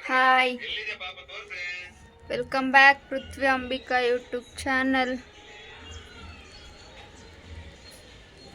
Hi, welcome back ಪೃಥ್ವಿ Ambika YouTube channel.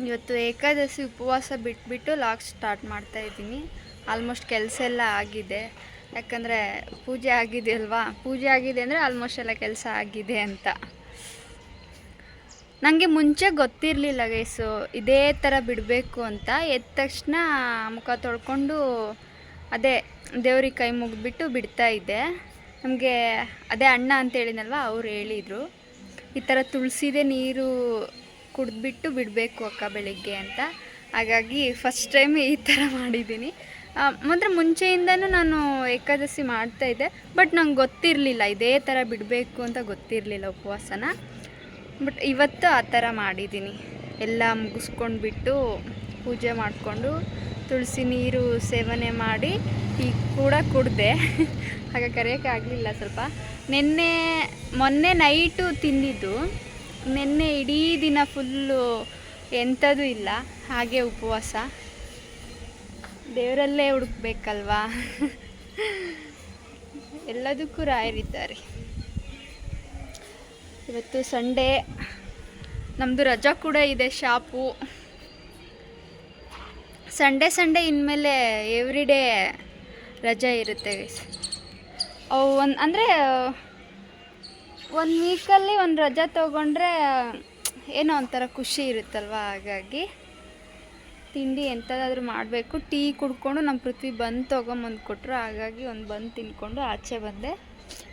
ಇವತ್ತು ಏಕಾದಶಿ ಉಪವಾಸ ಬಿಟ್ಬಿಟ್ಟು ಲಾಗ್ ಸ್ಟಾರ್ಟ್ ಮಾಡ್ತಾ ಇದ್ದೀನಿ. ಆಲ್ಮೋಸ್ಟ್ ಕೆಲಸ ಎಲ್ಲ ಆಗಿದೆ, ಯಾಕಂದರೆ ಪೂಜೆ ಆಗಿದೆ ಅಲ್ವಾ. ಪೂಜೆ ಆಗಿದೆ ಅಂದರೆ ಆಲ್ಮೋಸ್ಟ್ ಎಲ್ಲ ಕೆಲಸ ಆಗಿದೆ ಅಂತ. ನನಗೆ ಮುಂಚೆ ಗೊತ್ತಿರಲಿಲ್ಲ ಗೈಸು, ಇದೇ ಥರ ಬಿಡಬೇಕು ಅಂತ. ಎದ್ದ ತಕ್ಷಣ ಮುಖ ತೊಳ್ಕೊಂಡು ಅದೇ ದೇವ್ರಿಗೆ ಕೈ ಮುಗಿದ್ಬಿಟ್ಟು ಬಿಡ್ತಾಯಿದ್ದೆ. ನಮಗೆ ಅದೇ ಅಣ್ಣ ಅಂತ ಹೇಳಿದ್ನಲ್ವ, ಅವ್ರು ಹೇಳಿದರು ಈ ಥರ ತುಳಸಿದೇ ನೀರು ಕುಡಿದ್ಬಿಟ್ಟು ಬಿಡಬೇಕು ಅಕ್ಕ ಬೆಳಿಗ್ಗೆ ಅಂತ. ಹಾಗಾಗಿ ಫಸ್ಟ್ ಟೈಮ್ ಈ ಥರ ಮಾಡಿದ್ದೀನಿ. ಮಾತ್ರ ಮುಂಚೆಯಿಂದನೂ ನಾನು ಏಕಾದಶಿ ಮಾಡ್ತಾಯಿದ್ದೆ, ಬಟ್ ನಂಗೆ ಗೊತ್ತಿರಲಿಲ್ಲ ಇದೇ ಥರ ಬಿಡಬೇಕು ಅಂತ ಗೊತ್ತಿರಲಿಲ್ಲ ಉಪವಾಸನ. ಬಟ್ ಇವತ್ತು ಆ ಥರ ಮಾಡಿದ್ದೀನಿ. ಎಲ್ಲ ಮುಗಿಸ್ಕೊಂಡ್ಬಿಟ್ಟು ಪೂಜೆ ಮಾಡಿಕೊಂಡು ತುಳಸಿ ನೀರು ಸೇವನೆ ಮಾಡಿ ಈಗ ಕೂಡ ಕುಡಿದೆ. ಆಗ ಕರೆಯೋಕ್ಕಾಗಲಿಲ್ಲ ಸ್ವಲ್ಪ. ಮೊನ್ನೆ ನೈಟು ತಿಂದಿದ್ದು, ನಿನ್ನೆ ಇಡೀ ದಿನ ಫುಲ್ಲು ಎಂಥದೂ ಇಲ್ಲ, ಹಾಗೆ ಉಪವಾಸ. ದೇವರಲ್ಲೇ ಹುಡುಕ್ಬೇಕಲ್ವಾ, ಎಲ್ಲದಕ್ಕೂ ರಾಯರಿದ್ದಾರೆ. ಇವತ್ತು ಸಂಡೇ, ನಮ್ಮದು ರಜಾ ಕೂಡ ಇದೆ ಶಾಪು. ಸಂಡೇ ಇನ್ಮೇಲೆ ಎವ್ರಿ ಡೇ ರಜೆ ಇರುತ್ತೆ ಗೈಸ್. ಅವು ಅಂದರೆ ಒಂದು ವೀಕಲ್ಲಿ ಒಂದು ರಜಾ ತೊಗೊಂಡ್ರೆ ಏನೋ ಒಂಥರ ಖುಷಿ ಇರುತ್ತಲ್ವ. ಹಾಗಾಗಿ ತಿಂಡಿ ಎಂಥದಾದ್ರೂ ಮಾಡಬೇಕು. ಟೀ ಕುಡ್ಕೊಂಡು ನಮ್ಮ ಪೃಥ್ವಿ ಬಂದು ತೊಗೊಂಬಂದು ಕೊಟ್ಟರು. ಹಾಗಾಗಿ ಒಂದು ಬಂದು ತಿನ್ಕೊಂಡು ಆಚೆ ಬಂದೆ.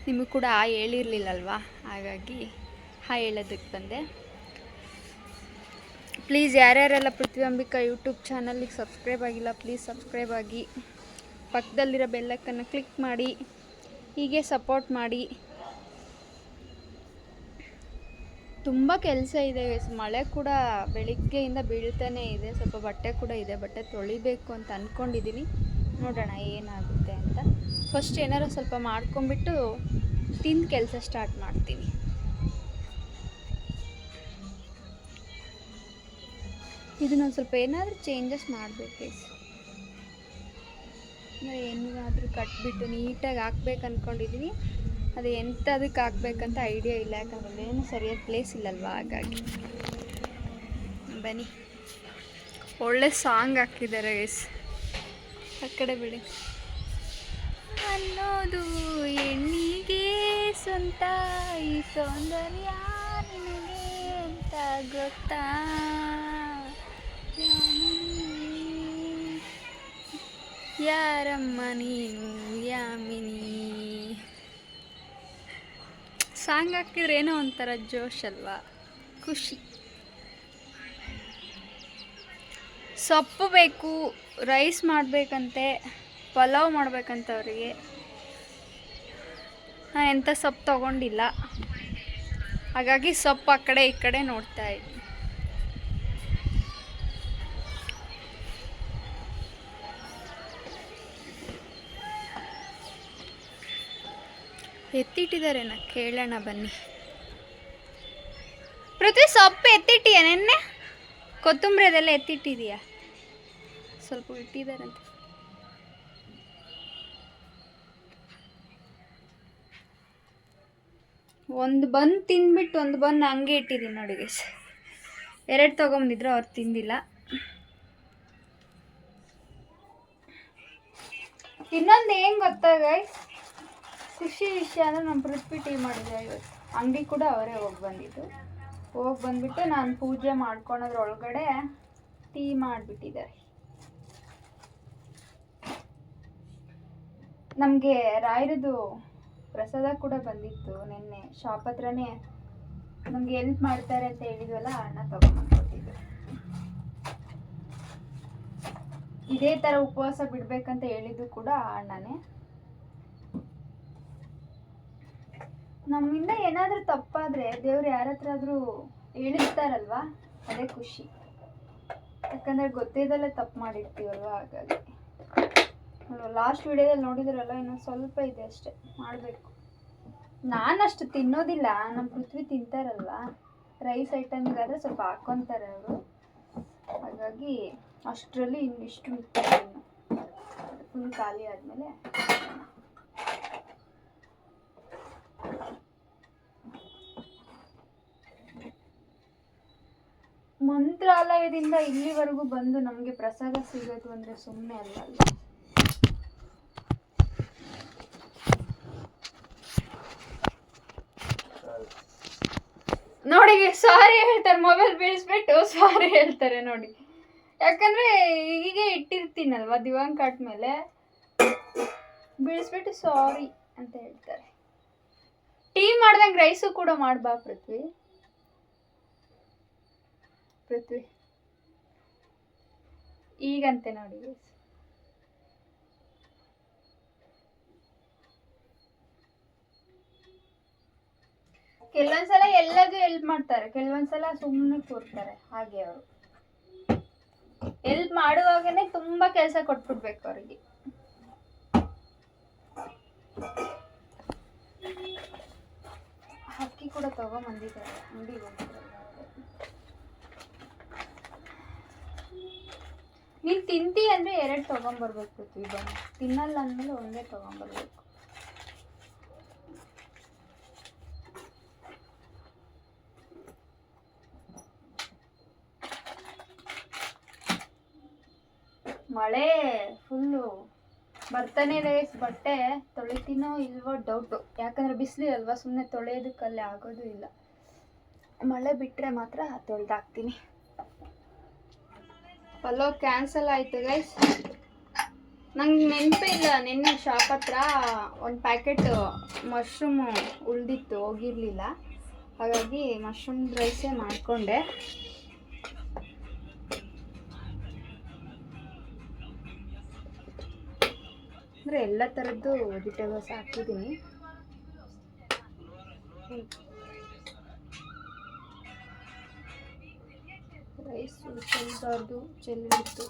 ನಿಮಗೆ ಕೂಡ ಹೇಳಿರಲಿಲ್ಲಲ್ವ, ಹಾಗಾಗಿ ಹೇಳೋದಕ್ಕೆ ಬಂದೆ. ಪ್ಲೀಸ್ ಯಾರ್ಯಾರೆಲ್ಲ ಪೃಥ್ವಿ ಅಂಬಿಕಾ ಯೂಟ್ಯೂಬ್ ಚಾನಲ್ಗೆ ಸಬ್ಸ್ಕ್ರೈಬ್ ಆಗಿಲ್ಲ, ಪ್ಲೀಸ್ ಸಬ್ಸ್ಕ್ರೈಬ್ ಆಗಿ, ಪಕ್ಕದಲ್ಲಿರೋ ಬೆಲ್ಲಕ್ಕನ್ನು ಕ್ಲಿಕ್ ಮಾಡಿ, ಹೀಗೆ ಸಪೋರ್ಟ್ ಮಾಡಿ. ತುಂಬ ಕೆಲಸ ಇದೆ, ಮಳೆ ಕೂಡ ಬೆಳಿಗ್ಗೆಯಿಂದ ಬೀಳ್ತಾನೇ ಇದೆ. ಸ್ವಲ್ಪ ಬಟ್ಟೆ ಕೂಡ ಇದೆ, ಬಟ್ಟೆ ತೊಳಿಬೇಕು ಅಂತ ಅಂದ್ಕೊಂಡಿದ್ದೀನಿ. ನೋಡೋಣ ಏನಾಗುತ್ತೆ ಅಂತ. ಫಸ್ಟ್ ಏನಾರು ಸ್ವಲ್ಪ ಮಾಡ್ಕೊಂಬಿಟ್ಟು ತಿಂದು ಕೆಲಸ ಸ್ಟಾರ್ಟ್ ಮಾಡ್ತೀನಿ. ಇದನ್ನೊಂದು ಸ್ವಲ್ಪ ಏನಾದರೂ ಚೇಂಜಸ್ ಮಾಡಬೇಕು. ಅಂದರೆ ಏನಾದರೂ ಕಟ್ಬಿಟ್ಟು ನೀಟಾಗಿ ಹಾಕ್ಬೇಕು ಅಂದ್ಕೊಂಡಿದ್ದೀನಿ. ಅದು ಎಂಥದಕ್ಕೆ ಹಾಕ್ಬೇಕಂತ ಐಡಿಯಾ ಇಲ್ಲ, ಯಾಕಂದರೆ ಏನು ಸರಿಯಾದ ಪ್ಲೇಸ್ ಇಲ್ಲಲ್ವ. ಹಾಗಾಗಿ ಬನ್ನಿ, ಒಳ್ಳೆ ಸಾಂಗ್ ಹಾಕಿದ್ದಾರೆ ಗೈಸ್. ಆ ಕಡೆ ಬಿಡಿ. ಅನ್ನೋದು ಹೆಣ್ಣಿಗೆ ಸ್ವಂತ, ಈ ಸೌಂದರ್ಯ ನಿನಗೆ ಅಂತ ಗೊತ್ತಾ, ಯಾರಮ್ಮ ನೀನು ಯಾಮಿನಿ. ಸಾಂಗ್ ಹಾಕಿದ್ರೆ ಏನೋ ಒಂಥರ ಜೋಶ್ ಅಲ್ವಾ, ಖುಷಿ. ಸೊಪ್ಪು ಬೇಕು, ರೈಸ್ ಮಾಡಬೇಕಂತೆ, ಪಲಾವ್ ಮಾಡಬೇಕಂತ ಅವರಿಗೆ. ನಾನು ಎಂಥ ಸೊಪ್ಪು ತೊಗೊಂಡಿಲ್ಲ, ಹಾಗಾಗಿ ಸೊಪ್ಪು ಆ ಕಡೆ ಈ ಕಡೆ ನೋಡ್ತಾ ಇದ್ದೀನಿ. ಎತ್ತಿಟ್ಟಿದ್ದಾರೆ, ನಾ ಕೇಳೋಣ ಬನ್ನಿ. ಪೃಥ್ವಿ ಸೊಪ್ಪು ಎತ್ತಿಟ್ಟಿಯಾ? ನೆನ್ನೆ ಕೊತ್ತಂಬರಿ ಅದೆಲ್ಲ ಎತ್ತಿಟ್ಟಿದೀಯಾ? ಸ್ವಲ್ಪ ಇಟ್ಟಿದ್ದಾರಂತೆ. ಒಂದು ಬಂದು ತಿಂದ್ಬಿಟ್ಟು ಒಂದು ಬಂದು ಹಂಗೆ ಇಟ್ಟಿದ್ದೀನಿ ನೋಡಿ ಗೈಸ್. 2 ತೊಗೊಂಬಂದಿದ್ರು, ಅವ್ರು ತಿಂದಿಲ್ಲ. ಇನ್ನೊಂದು ಏನು ಗೊತ್ತಾ ಗೈಸ್, ಖುಷಿ ವಿಷಯ ಅಂದರೆ ನಮ್ಮ ಪೃಥ್ವಿ ಟೀ ಮಾಡಿದ್ದಾರೆ ಇವತ್ತು. ಅಂಗಡಿ ಕೂಡ ಅವರೇ ಹೋಗಿ ಬಂದುಬಿಟ್ಟು ನಾನು ಪೂಜೆ ಮಾಡ್ಕೊಳೋದ್ರೊಳಗಡೆ ಟೀ ಮಾಡಿಬಿಟ್ಟಿದ್ದಾರೆ. ನಮಗೆ ರಾಯರದು ಪ್ರಸಾದ ಕೂಡ ಬಂದಿತ್ತು ನಿನ್ನೆ. ಶಾಪ್ ಹತ್ರನೇ ನಮಗೆ ಹೆಲ್ಪ್ ಮಾಡ್ತಾರೆ ಅಂತ ಹೇಳಿದ್ವಲ್ಲ, ಅಣ್ಣ ತಗೊಂಡ್ಬಂದ್ಕೊಟ್ಟಿದ್ರು. ಇದೇ ಥರ ಉಪವಾಸ ಬಿಡಬೇಕಂತ ಹೇಳಿದ್ದು ಕೂಡ ಅಣ್ಣನೇ. ನಮ್ಮಿಂದ ಏನಾದರೂ ತಪ್ಪಾದರೆ ದೇವ್ರು ಯಾರ ಹತ್ರ ಆದರೂ ಹೇಳಿಸ್ತಾರಲ್ವ, ಅದೇ ಖುಷಿ. ಯಾಕಂದರೆ ಗೊತ್ತಿದ್ದಲ್ಲೇ ತಪ್ಪು ಮಾಡಿರ್ತೀವಲ್ವ. ಹಾಗಾಗಿ ಲಾಸ್ಟ್ ವಿಡಿಯೋದಲ್ಲಿ ನೋಡಿದ್ರಲ್ಲ, ಇನ್ನೊಂದು ಸ್ವಲ್ಪ ಇದೆ ಅಷ್ಟೇ ಮಾಡಬೇಕು. ನಾನಷ್ಟು ತಿನ್ನೋದಿಲ್ಲ, ನಮ್ಮ ಪೃಥ್ವಿ ತಿಂತಾರಲ್ವ. ರೈಸ್ ಐಟಮ್ಗಾದರೆ ಸ್ವಲ್ಪ ಹಾಕ್ಕೊತಾರೆ ಅವರು, ಹಾಗಾಗಿ ಅಷ್ಟರಲ್ಲಿ ಇನ್ನಿಷ್ಟು ಸ್ಪೂನ್ ಖಾಲಿ ಆದಮೇಲೆ ಮಂತ್ರಾಲಯದಿಂದ ಇಲ್ಲಿವರೆಗೂ ಬಂದು ನಮಗೆ ಪ್ರಸಾದ ಸಿಗೋದು ಅಂದರೆ ಸುಮ್ಮನೆ ಅಲ್ಲ. ನೋಡಿ ಸಾರಿ ಹೇಳ್ತಾರೆ, ಮೊಬೈಲ್ ಬೀಳಿಸ್ಬಿಟ್ಟು ಸಾರಿ ಹೇಳ್ತಾರೆ ನೋಡಿ. ಯಾಕಂದರೆ ಹೀಗೆ ಇಟ್ಟಿರ್ತೀನಲ್ವ ದಿವಾನ್ ಕಾಟ್ ಮೇಲೆ, ಬೀಳಿಸ್ಬಿಟ್ಟು ಸಾರಿ ಅಂತ ಹೇಳ್ತಾರೆ. ಟೀ ಮಾಡ್ದಂಗೆ ರೈಸು ಕೂಡ ಮಾಡ್ಬಾ ಪೃಥ್ವಿ. ಈಗಂತೆ ನೋಡಿ. ಕೆಲವೊಂದ್ಸಲ ಎಲ್ಲದೂ ಹೆಲ್ಪ್ ಮಾಡ್ತಾರೆ, ಕೆಲವೊಂದ್ಸಲ ಸುಮ್ಮನೆ ಕೂರ್ತಾರೆ. ಹಾಗೆ ಅವರು ಹೆಲ್ಪ್ ಮಾಡುವಾಗನೇ ತುಂಬಾ ಕೆಲಸ ಕೊಟ್ಬಿಡ್ಬೇಕು ಅವರಿಗೆ. ಅಕ್ಕಿ ಕೂಡ ತಗೊಂಬಂದಿದ್ದಾರೆ, ಅಂಗಡಿಗೆ ಹೋಗಿದ್ದಾರೆ. ನೀನು ತಿಂತಿ ಅಂದರೆ 2 ತೊಗೊಂಬರ್ಬೇಕು ಪೃಥ್ವಿ. ಬನ್ನಿ, ತಿನ್ನಲ್ಲ ಅಂದಮೇಲೆ ಒಂದೇ ತೊಗೊಂಬರ್ಬೇಕು. ಮಳೆ ಫುಲ್ಲು ಬರ್ತಾನೆ ಇದೆ. ಬಟ್ಟೆ ತೊಳಿತೀನೋ ಇಲ್ವೋ ಡೌಟು, ಯಾಕಂದರೆ ಬಿಸಿಲು ಅಲ್ವಾ, ಸುಮ್ಮನೆ ತೊಳೆಯೋದಕ್ಕಲ್ಲಿ ಆಗೋದು ಇಲ್ಲ. ಮಳೆ ಬಿಟ್ಟರೆ ಮಾತ್ರ ತೊಳೆದಾಕ್ತೀನಿ. ಪಲಾವ್ ಕ್ಯಾನ್ಸಲ್ ಆಯಿತು ಗೈಸ್. ನಂಗೆ ನೆನಪೇ ಇಲ್ಲ, ನಿನ್ನೆ ಶಾಪ್ ಹತ್ರ ಒಂದು ಪ್ಯಾಕೆಟ್ ಮಶ್ರೂಮು ಉಳಿದಿತ್ತು, ಹೋಗಿರಲಿಲ್ಲ. ಹಾಗಾಗಿ ಮಶ್ರೂಮ್ ರೈಸೇ ಮಾಡಿಕೊಂಡೆ. ಅಂದರೆ ಎಲ್ಲ ಥರದ್ದು ವೆಜಿಟೇಬಲ್ಸ್ ಹಾಕಿದ್ದೀನಿ. ರೈಸ್ ಚೆಲ್ಲಬಾರ್ದು, ಚೆಲ್ಲಿತ್ತು.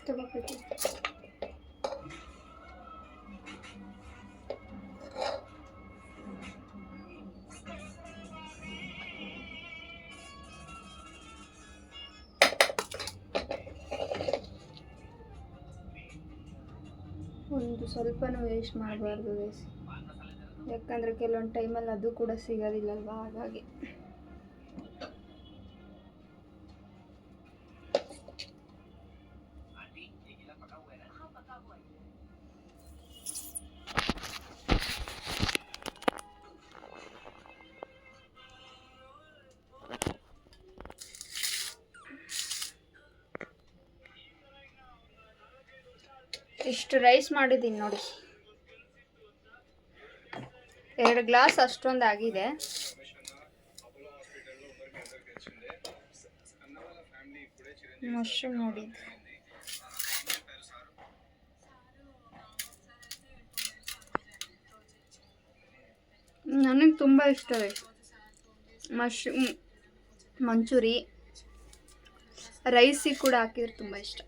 ತಗೋಬೇಕು. ಒಂದು ಸ್ವಲ್ಪನೂ ವೇಸ್ಟ್ ಮಾಡಬಾರ್ದು ಗೈಸ್, ಯಾಕಂದರೆ ಕೆಲವೊಂದು ಟೈಮಲ್ಲಿ ಅದು ಕೂಡ ಸಿಗೋದಿಲ್ಲಲ್ವ. ಹಾಗಾಗಿ ಇಷ್ಟು ರೈಸ್ ಮಾಡಿದ್ದೀನಿ ನೋಡಿ, 2 ಗ್ಲಾಸ್ ಅಷ್ಟೊಂದು ಆಗಿದೆ. ಮಶ್ರೂಮ್ ನೋಡಿ, ನನಗೆ ತುಂಬ ಇಷ್ಟ ಮಶ್ರೂಮ್ ಮಂಚೂರಿ. ರೈಸಿಗೆ ಕೂಡ ಹಾಕಿದ್ರೆ ತುಂಬ ಇಷ್ಟ.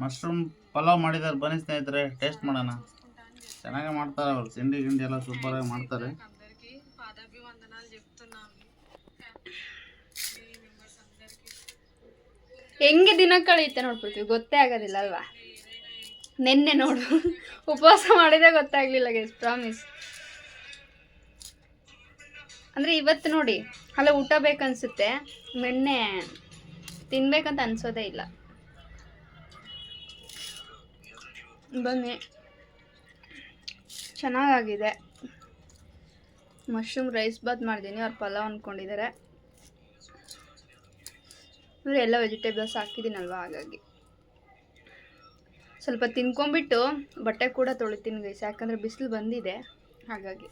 ಮಶ್ರೂಮ್ ಪಲಾವ್ ಮಾಡಿದಾರೆ, ಬನ್ನಿ ಸ್ನೇಹಿತರೆ ಟೇಸ್ಟ್ ಮಾಡೋಣ. ಚೆನ್ನಾಗೇ ಮಾಡ್ತಾರೆ ಅವರು, ತಿಂಡಿ ಗಿಂಡಿ ಎಲ್ಲ ಸೂಪರಾಗಿ ಮಾಡ್ತಾರೆ. ಹೆಂಗೆ ದಿನ ಕಳೆಯುತ್ತೆ ನೋಡ್ಬಿಡ್ತೀವಿ, ಗೊತ್ತೇ ಆಗೋದಿಲ್ಲ ಅಲ್ವಾ. ನೆನ್ನೆ ನೋಡು ಉಪವಾಸ ಮಾಡಿದೆ, ಗೊತ್ತಾಗಲಿಲ್ಲ ಗೈಸ್, ಪ್ರಾಮಿಸ್. ಅಂದರೆ ಇವತ್ತು ನೋಡಿ ಅಲ್ಲ ಊಟ ಬೇಕನ್ಸುತ್ತೆ, ನೆನ್ನೆ ತಿನ್ಬೇಕಂತ ಅನ್ಸೋದೇ ಇಲ್ಲ. ಬನ್ನಿ, ಚೆನ್ನಾಗಾಗಿದೆ. ಮಶ್ರೂಮ್ ರೈಸ್ ಬಾತ್ ಮಾಡಿದ್ದೀನಿ, ಅವ್ರು ಪಲಾವ್ ಅಂದ್ಕೊಂಡಿದ್ದಾರೆ. ಅಂದರೆ ಎಲ್ಲ ವೆಜಿಟೇಬಲ್ಸ್ ಹಾಕಿದ್ದೀನಲ್ವ, ಹಾಗಾಗಿ ಸ್ವಲ್ಪ ತಿನ್ಕೊಂಬಿಟ್ಟು ಬಟ್ಟೆ ಕೂಡ ತೊಳಿತೀನಿ ಗೈಸ್, ಯಾಕಂದರೆ ಬಿಸಿಲು ಬಂದಿದೆ. ಹಾಗಾಗಿ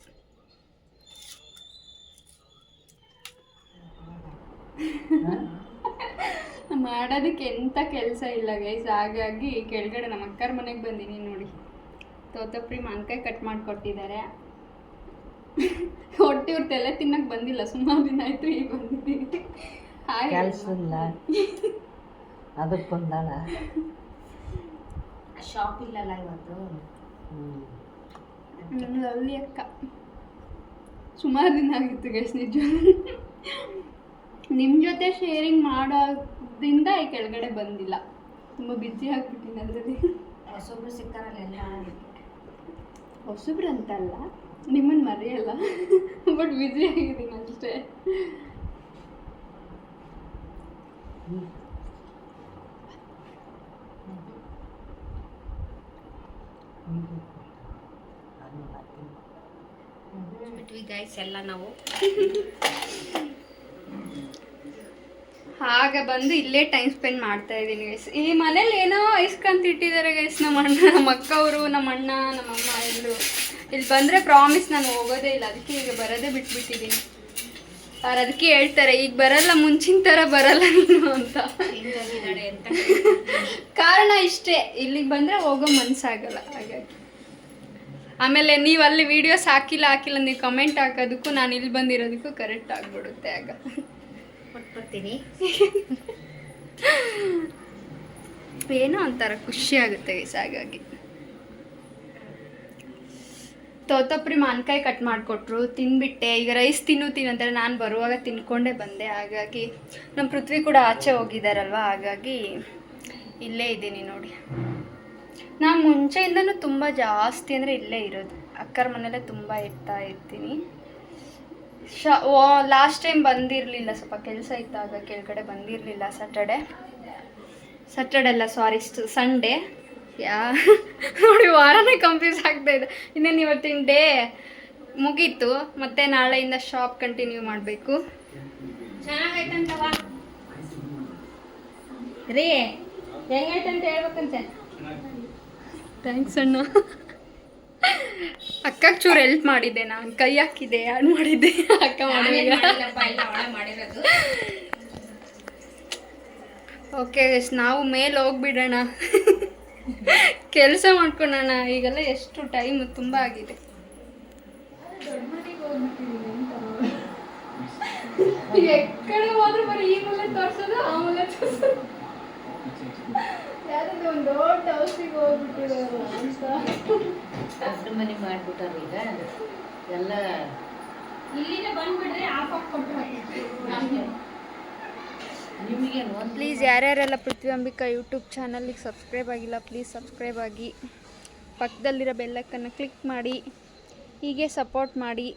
ಮಾಡೋದಕ್ಕೆ ಎಂಥ ಕೆಲಸ ಇಲ್ಲ ಗೈಸ್. ಹಾಗಾಗಿ ಕೆಳಗಡೆ ನಮ್ಮ ಅಕ್ಕರ ಮನೆಗೆ ಬಂದೀನಿ ನೋಡಿ. ತೋತಪ್ರಿ ಮಾನ್ಕಾಯಿ ಕಟ್ ಮಾಡಿಕೊಟ್ಟಿದ್ದಾರೆ. ಹೊಟ್ಟೆ ಒಟ್ಟು ಇವ್ರ ತಲೆ ತಿನ್ನಕ್ಕೆ ಬಂದಿಲ್ಲ, ಸುಮಾರು ದಿನ ಆಯಿತು ಈಗ ಬಂದಿದ್ದೀನಿ. ಹಾಯ್ ಕೆಲಸ ಇಲ್ಲ ಅದಕ್ಕೆ ಬಂದಾಳ. ಶಾಪ್ ಇಲ್ಲಲ್ಲ ಇವತ್ತು. ಲವ್ಲಿ ಅಕ್ಕ ಸುಮಾರು ದಿನ ಆಗಿತ್ತು ಗೈಸ್ ನಿಜ. ನಿಮ್ಮ ಜೊತೆ ಶೇರಿಂಗ್ ಮಾಡೋದ್ರಿಂದ ಈ ಕೆಳಗಡೆ ಬಂದಿಲ್ಲ, ತುಂಬ ಬ್ಯುಸಿ ಆಗಿಬಿಟ್ಟಿನಿ ಅದರಲ್ಲಿ. ಹೊಸೊಬ್ರು ಸಿಕ್ಕಾರಲ್ಲ ಎಲ್ಲ. ಹೊಸಬ್ರು ಅಂತಲ್ಲ, ನಿಮ್ಮನ್ನು ಮರೆಯಲ್ಲ, ಬಟ್ ಬ್ಯುಸಿ ಆಗಿದ್ದೀನಿ ಅಷ್ಟೇ. ಬಿಟ್ವಿ ಗೈಸ್ ಎಲ್ಲ ನಾವು. ಆಗ ಬಂದು ಇಲ್ಲೇ ಟೈಮ್ ಸ್ಪೆಂಡ್ ಮಾಡ್ತಾ ಇದ್ದೀನಿ ಗೈಸ್. ಈ ಮನೇಲಿ ಏನೋ ಇಸ್ಕೊಂತ ಇಟ್ಟಿದ್ದಾರೆ ಗೈಸ್, ನಮ್ಮ ಅಣ್ಣ, ನಮ್ಮ ಅಕ್ಕವರು, ನಮ್ಮ ಅಣ್ಣ, ನಮ್ಮಮ್ಮ ಎಲ್ಲರೂ. ಇಲ್ಲಿ ಬಂದರೆ ಪ್ರಾಮಿಸ್ ನಾನು ಹೋಗೋದೇ ಇಲ್ಲ, ಅದಕ್ಕೆ ಈಗ ಬರೋದೇ ಬಿಟ್ಬಿಟ್ಟಿದ್ದೀನಿ. ಅವ್ರು ಅದಕ್ಕೆ ಹೇಳ್ತಾರೆ, ಈಗ ಬರಲ್ಲ, ಮುಂಚಿನ ಥರ ಬರಲ್ಲ ನೀನು ಅಂತ. ಕಾರಣ ಇಷ್ಟೇ, ಇಲ್ಲಿಗೆ ಬಂದರೆ ಹೋಗೋ ಮನಸ್ಸಾಗಲ್ಲ. ಹಾಗಾಗಿ ಆಮೇಲೆ ನೀವು ಅಲ್ಲಿ ವೀಡಿಯೋಸ್ ಹಾಕಿಲ್ಲ ನೀವು ಕಮೆಂಟ್ ಹಾಕೋದಕ್ಕೂ ನಾನು ಇಲ್ಲಿ ಬಂದಿರೋದಕ್ಕೂ ಕರೆಕ್ಟ್ ಆಗಿಬಿಡುತ್ತೆ. ಆಗ ಕೊಟ್ಬಿಡ್ತೀನಿ. ಏನೋ ಒಂಥರ ಖುಷಿ ಆಗುತ್ತೆ ಗೈಸ್. ಹಾಗಾಗಿ ತೋತಪ್ರಿ ಮಾನ್ಕಾಯಿ ಕಟ್ ಮಾಡಿಕೊಟ್ರು, ತಿಂದ್ಬಿಟ್ಟೆ. ಈಗ ರೈಸ್ ತಿನ್ನಂತಾರೆ, ನಾನು ಬರುವಾಗ ತಿನ್ಕೊಂಡೇ ಬಂದೆ. ಹಾಗಾಗಿ ನಮ್ಮ ಪೃಥ್ವಿ ಕೂಡ ಆಚೆ ಹೋಗಿದ್ದಾರಲ್ವ, ಹಾಗಾಗಿ ಇಲ್ಲೇ ಇದ್ದೀನಿ ನೋಡಿ. ನಾನು ಮುಂಚೆಯಿಂದನೂ ತುಂಬ ಜಾಸ್ತಿ ಅಂದರೆ ಇಲ್ಲೇ ಇರೋದು, ಅಕ್ಕರ ಮನೆಯಲ್ಲೇ ತುಂಬ ಇರ್ತೀನಿ. ಲಾಸ್ಟ್ ಟೈಮ್ ಬಂದಿರಲಿಲ್ಲ, ಸ್ವಲ್ಪ ಕೆಲಸ ಇದ್ದಾಗ ಕೆಳಗಡೆ ಬಂದಿರಲಿಲ್ಲ. ಸ್ಯಾಟರ್ಡೆ ಅಲ್ಲ ಸಾರಿ, ಸಂಡೇ. ನೋಡಿ ವಾರನೇ ಕನ್ಫ್ಯೂಸ್ ಆಗ್ತಾ ಇದೆ. ಇನ್ನೇನು ಇವತ್ತಿನ ಡೇ ಮುಗೀತು, ಮತ್ತೆ ನಾಳೆಯಿಂದ ಶಾಪ್ ಕಂಟಿನ್ಯೂ ಮಾಡಬೇಕು. ಚೆನ್ನಾಗೈತಂತವ ರೀ, ಹೆಂಗೈತಂತ ಹೇಳ್ಬೇಕಂತೆ. ಥ್ಯಾಂಕ್ಸ್ ಅಣ್ಣ. ಅಕ್ಕಗೆ ಚೂರು ಹೆಲ್ಪ್ ಮಾಡಿದ್ದೆ, ನಾನು ಕೈ ಹಾಕಿದ್ದೆ, ಆ್ಯಡ್ ಮಾಡಿದ್ದೆ, ಅಕ್ಕ ಮಾಡಿರೋದು. ಓಕೆ ನಾವು ಮೇಲೆ ಹೋಗ್ಬಿಡೋಣ, ಕೆಲಸ ಮಾಡ್ಕೊಳ್ಳೋಣ. ಈಗೆಲ್ಲ ಎಷ್ಟು ಟೈಮ್ ತುಂಬ ಆಗಿದೆ. ಎಕ್ಕಡೆ ಹೋದ್ರೆ ಬರೀ ಈ ಮೂಲೆ ತೋರಿಸೋದು, ಆ ಮೂಲೆ ತೋರಿಸೋದು. ಯಾವ್ದು ಒಂದು ದೊಡ್ಡ ಹೌಸಿಗೆ ಹೋಗ್ಬಿಟ್ಟಿರೋರು ಅಂತ ಅದ್ರ ಮನೆ ಮಾಡ್ಬಿಟ್ಟಾರ. ಈಗ ಎಲ್ಲ ಇಲ್ಲಿಗೆ ಬಂದ್ಬಿಟ್ರೆ ಆಫ್ ಕೊಟ್ಟರು. ನಿಮಗೇನು ಪ್ಲೀಸ್ ಯಾರ್ಯಾರೆಲ್ಲ ಪೃಥ್ವಿ ಅಂಬಿಕಾ ಯೂಟ್ಯೂಬ್ ಚಾನಲ್ಗೆ ಸಬ್ಸ್ಕ್ರೈಬ್ ಆಗಿಲ್ಲ, ಪ್ಲೀಸ್ ಸಬ್ಸ್ಕ್ರೈಬ್ ಆಗಿ, ಪಕ್ಕದಲ್ಲಿರೋ ಬೆಲ್ಲಕ್ಕನ್ನು ಕ್ಲಿಕ್ ಮಾಡಿ, ಹೀಗೆ ಸಪೋರ್ಟ್ ಮಾಡಿ.